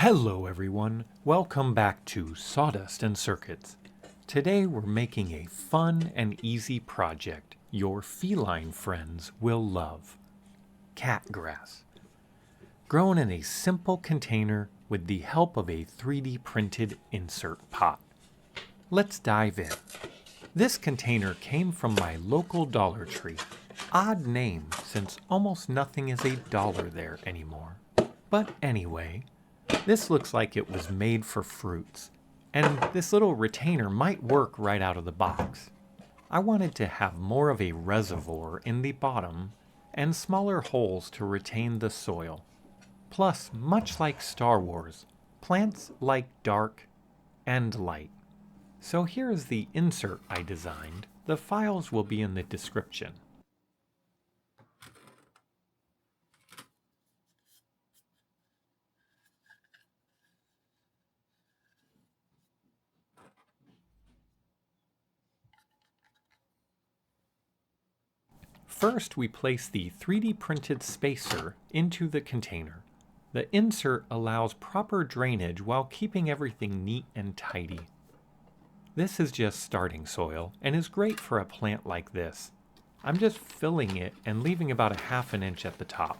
Hello everyone, welcome back to Sawdust and Circuits. Today we're making a fun and easy project your feline friends will love. Cat grass. Grown in a simple container with the help of a 3D printed insert pot. Let's dive in. This container came from my local Dollar Tree. Odd name since almost nothing is a dollar there anymore. But anyway, this looks like it was made for fruits, and this little retainer might work right out of the box. I wanted to have more of a reservoir in the bottom and smaller holes to retain the soil. Plus, much like Star Wars, plants like dark and light. So here is the insert I designed. The files will be in the description. First, we place the 3D printed spacer into the container. The insert allows proper drainage while keeping everything neat and tidy. This is just starting soil and is great for a plant like this. I'm just filling it and leaving about a ½ an inch at the top.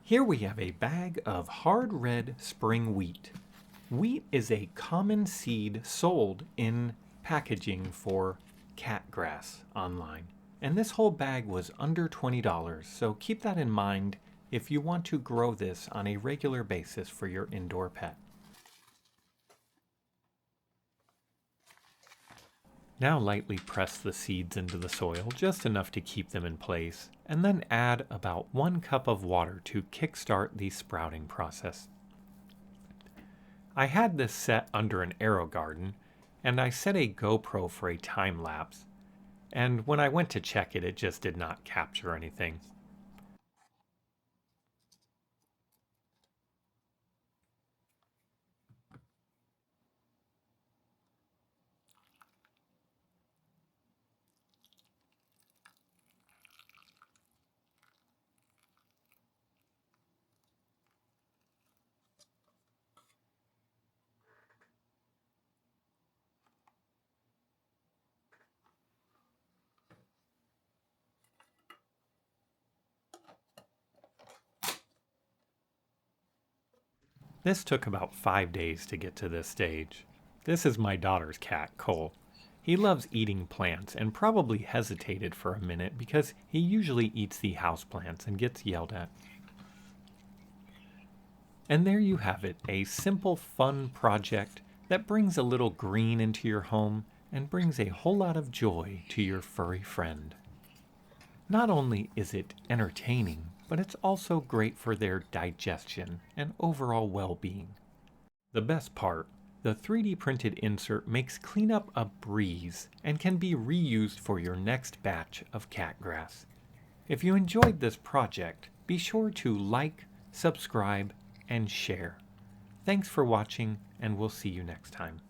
Here we have a bag of hard red spring wheat. Wheat is a common seed sold in packaging for cat grass online. And this whole bag was under $20, so keep that in mind if you want to grow this on a regular basis for your indoor pet. Now lightly press the seeds into the soil, just enough to keep them in place, and then add about 1 cup of water to kickstart the sprouting process. I had this set under an arrow garden, and I set a GoPro for a time lapse, and when I went to check it, it just did not capture anything. This took about 5 days to get to this stage. This is my daughter's cat, Cole. He loves eating plants and probably hesitated for a minute because he usually eats the houseplants and gets yelled at. And there you have it, a simple, fun project that brings a little green into your home and brings a whole lot of joy to your furry friend. Not only is it entertaining, but it's also great for their digestion and overall well-being. The best part, the 3D printed insert makes cleanup a breeze and can be reused for your next batch of cat grass. If you enjoyed this project, be sure to like, subscribe, and share. Thanks for watching, and we'll see you next time.